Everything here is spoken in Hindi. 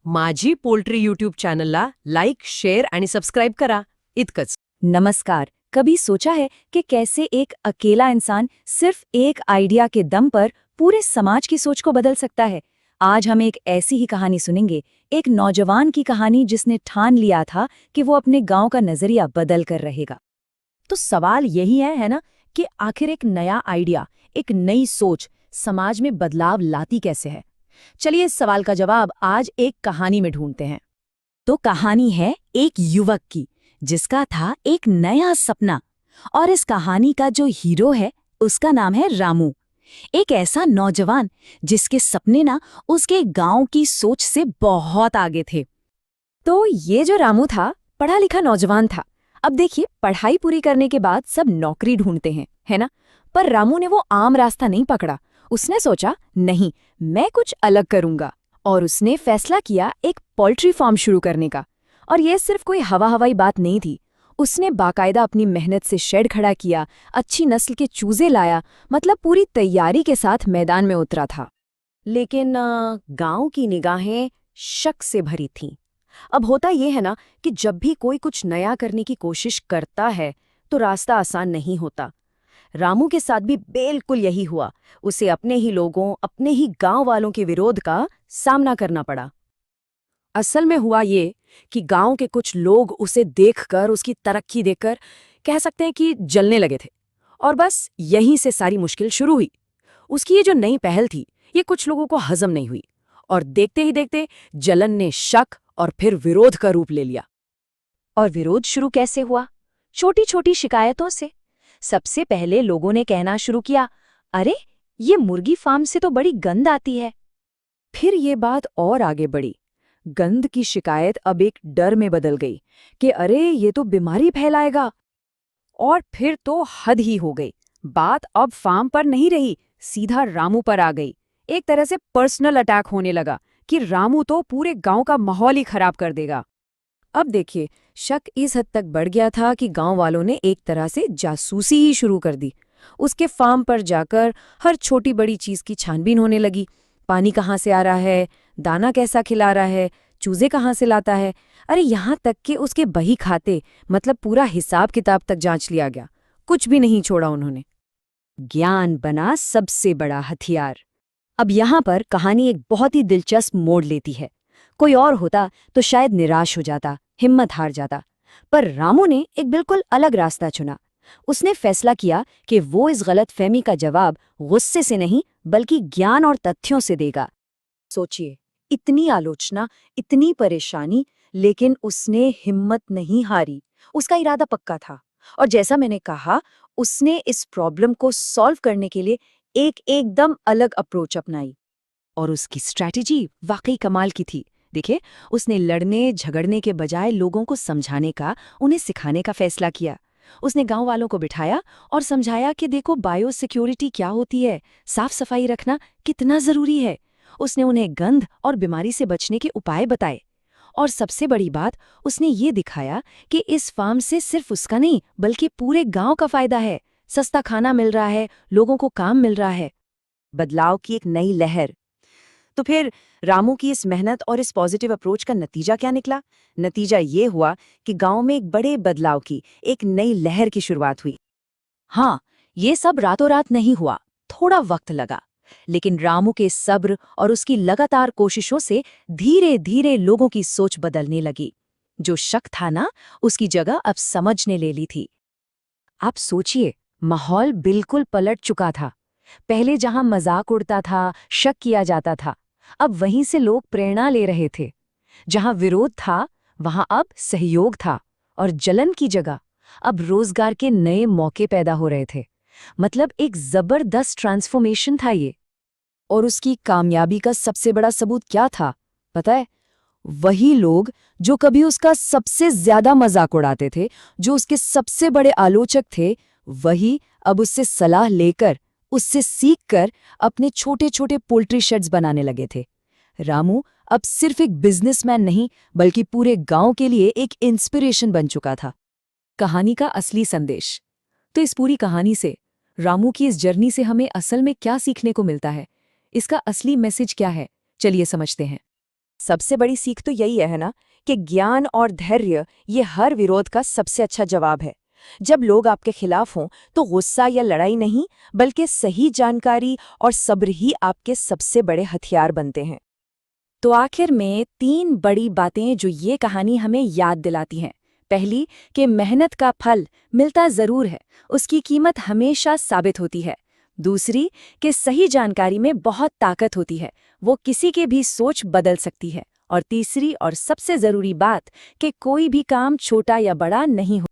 माझी पोल्ट्री यूट्यूब चॅनलला लाईक, शेअर आणि सबस्क्राईब करा. इतकंच. नमस्कार. कभी सोचा है कि कैसे एक अकेला इंसान सिर्फ एक आइडिया के दम पर पूरे समाज की सोच को बदल सकता है? आज हम एक ऐसी ही कहानी सुनेंगे, एक नौजवान की कहानी जिसने ठान लिया था कि वो अपने गांव का नजरिया बदल कर रहेगा. तो सवाल यही है ना, कि आखिर एक नया आइडिया, एक नई सोच समाज में बदलाव लाती कैसे है? चलिए इस सवाल का जवाब आज एक कहानी में ढूंढते हैं. तो कहानी है एक युवक की, जिसका था एक नया सपना. और इस कहानी का जो हीरो है उसका नाम है रामू. एक ऐसा नौजवान जिसके सपने ना उसके गांव की सोच से बहुत आगे थे. तो ये जो रामू था, पढ़ा लिखा नौजवान था. अब देखिए, पढ़ाई पूरी करने के बाद सब नौकरी ढूंढते हैं, है ना? पर रामू ने वो आम रास्ता नहीं पकड़ा. उसने सोचा, नहीं, मैं कुछ अलग करूंगा. और उसने फैसला किया एक पोल्ट्री फार्म शुरू करने का. और ये सिर्फ कोई हवाई बात नहीं थी. उसने बाकायदा अपनी मेहनत से शेड खड़ा किया, अच्छी नस्ल के चूजे लाया, मतलब पूरी तैयारी के साथ मैदान में उतरा था. लेकिन गांव की निगाहें शक से भरी थीं. अब होता यह है ना कि जब भी कोई कुछ नया करने की कोशिश करता है तो रास्ता आसान नहीं होता. रामू के साथ भी बिल्कुल यही हुआ. उसे अपने ही लोगों, अपने ही गांव वालों के विरोध का सामना करना पड़ा. असल में हुआ ये कि गांव के कुछ लोग उसे देखकर, उसकी तरक्की देखकर कह सकते हैं कि जलने लगे थे. और बस यहीं से सारी मुश्किल शुरू हुई. उसकी ये जो नई पहल थी, ये कुछ लोगों को हजम नहीं हुई. और देखते ही देखते जलन ने शक और फिर विरोध का रूप ले लिया. और विरोध शुरू कैसे हुआ? छोटी छोटी शिकायतों से. सबसे पहले लोगों ने कहना शुरू किया, अरे, ये मुर्गी फार्म से तो बड़ी गंध आती है. फिर ये बात और आगे बढ़ी. गंध की शिकायत अब एक डर में बदल गई कि अरे, ये तो बीमारी फैलाएगा. और फिर तो हद ही हो गई. बात अब फार्म पर नहीं रही, सीधा रामू पर आ गई. एक तरह से पर्सनल अटैक होने लगा कि रामू तो पूरे गांव का माहौल ही खराब कर देगा. अब देखिए, शक इस हद तक बढ़ गया था कि गांव वालों ने एक तरह से जासूसी ही शुरू कर दी. उसके फार्म पर जाकर हर छोटी बड़ी चीज की छानबीन होने लगी. पानी कहाँ से आ रहा है, दाना कैसा खिला रहा है, चूजे कहाँ से लाता है, अरे यहाँ तक कि उसके बही खाते, मतलब पूरा हिसाब किताब तक जांच लिया गया. कुछ भी नहीं छोड़ा उन्होंने. ज्ञान बना सबसे बड़ा हथियार. अब यहाँ पर कहानी एक बहुत ही दिलचस्प मोड़ लेती है. कोई और होता तो शायद निराश हो जाता, हिम्मत हार जाता. पर रामू ने एक बिल्कुल अलग रास्ता चुना. उसने फैसला किया कि वो इस गलतफहमी का जवाब गुस्से से नहीं, बल्कि ज्ञान और तथ्यों से देगा. सोचिए, इतनी आलोचना, इतनी परेशानी, लेकिन उसने हिम्मत नहीं हारी. उसका इरादा पक्का था. और जैसा मैंने कहा, उसने इस प्रॉब्लम को सॉल्व करने के लिए एक एकदम अलग अप्रोच अपनाई. और उसकी स्ट्रैटेजी वाकई कमाल की थी. देखिए, उसने लड़ने झगड़ने के बजाय लोगों को समझाने का, उन्हें सिखाने का फैसला किया. उसने गांव वालों को बिठाया और समझाया कि देखो, बायोसिक्योरिटी क्या होती है, साफ सफाई रखना कितना जरूरी है. उसने उन्हें गंध और बीमारी से बचने के उपाय बताए. और सबसे बड़ी बात, उसने ये दिखाया कि इस फार्म से सिर्फ उसका नहीं, बल्कि पूरे गांव का फायदा है. सस्ता खाना मिल रहा है, लोगों को काम मिल रहा है. बदलाव की एक नई लहर. तो फिर रामू की इस मेहनत और इस पॉजिटिव अप्रोच का नतीजा क्या निकला? नतीजा ये हुआ कि गांव में एक बड़े बदलाव की, एक नई लहर की शुरुआत हुई. हाँ, ये सब रातों रात नहीं हुआ, थोड़ा वक्त लगा. लेकिन रामू के सब्र और उसकी लगातार कोशिशों से धीरे धीरे लोगों की सोच बदलने लगी. जो शक था ना, उसकी जगह अब समझने ले ली थी. आप सोचिए, माहौल बिल्कुल पलट चुका था. पहले जहां मजाक उड़ता था, शक किया जाता था, अब वहीं से लोग प्रेरणा ले रहे थे. जहां विरोध था, वहां अब सहयोग था. और जलन की जगह अब रोजगार के नए मौके पैदा हो रहे थे. मतलब एक जबरदस्त ट्रांसफॉर्मेशन था ये. और उसकी कामयाबी का सबसे बड़ा सबूत क्या था, पता है? वही लोग जो कभी उसका सबसे ज्यादा मजाक उड़ाते थे, जो उसके सबसे बड़े आलोचक थे, वही अब उससे सलाह लेकर, उससे सीखकर अपने छोटे छोटे पोल्ट्री शेड्स बनाने लगे थे. रामू अब सिर्फ एक बिजनेसमैन नहीं, बल्कि पूरे गांव के लिए एक इंस्पिरेशन बन चुका था. कहानी का असली संदेश. तो इस पूरी कहानी से, रामू की इस जर्नी से हमें असल में क्या सीखने को मिलता है? इसका असली मैसेज क्या है? चलिए समझते हैं. सबसे बड़ी सीख तो यही है ना कि ज्ञान और धैर्य ये हर विरोध का सबसे अच्छा जवाब है। जब लोग आपके खिलाफ हों तो गुस्सा या लड़ाई नहीं, बल्कि सही जानकारी और सब्र ही आपके सबसे बड़े हथियार बनते हैं। तो आखिर में 3 बड़ी बातें जो ये कहानी हमें याद दिलाती हैं। पहली, कि मेहनत का फल मिलता जरूर है, उसकी कीमत हमेशा साबित होती है। दूसरी, कि सही जानकारी में बहुत ताकत होती है, वो किसी के भी सोच बदल सकती है। और तीसरी और सबसे जरूरी बात, कि कोई भी काम छोटा या बड़ा नहीं हो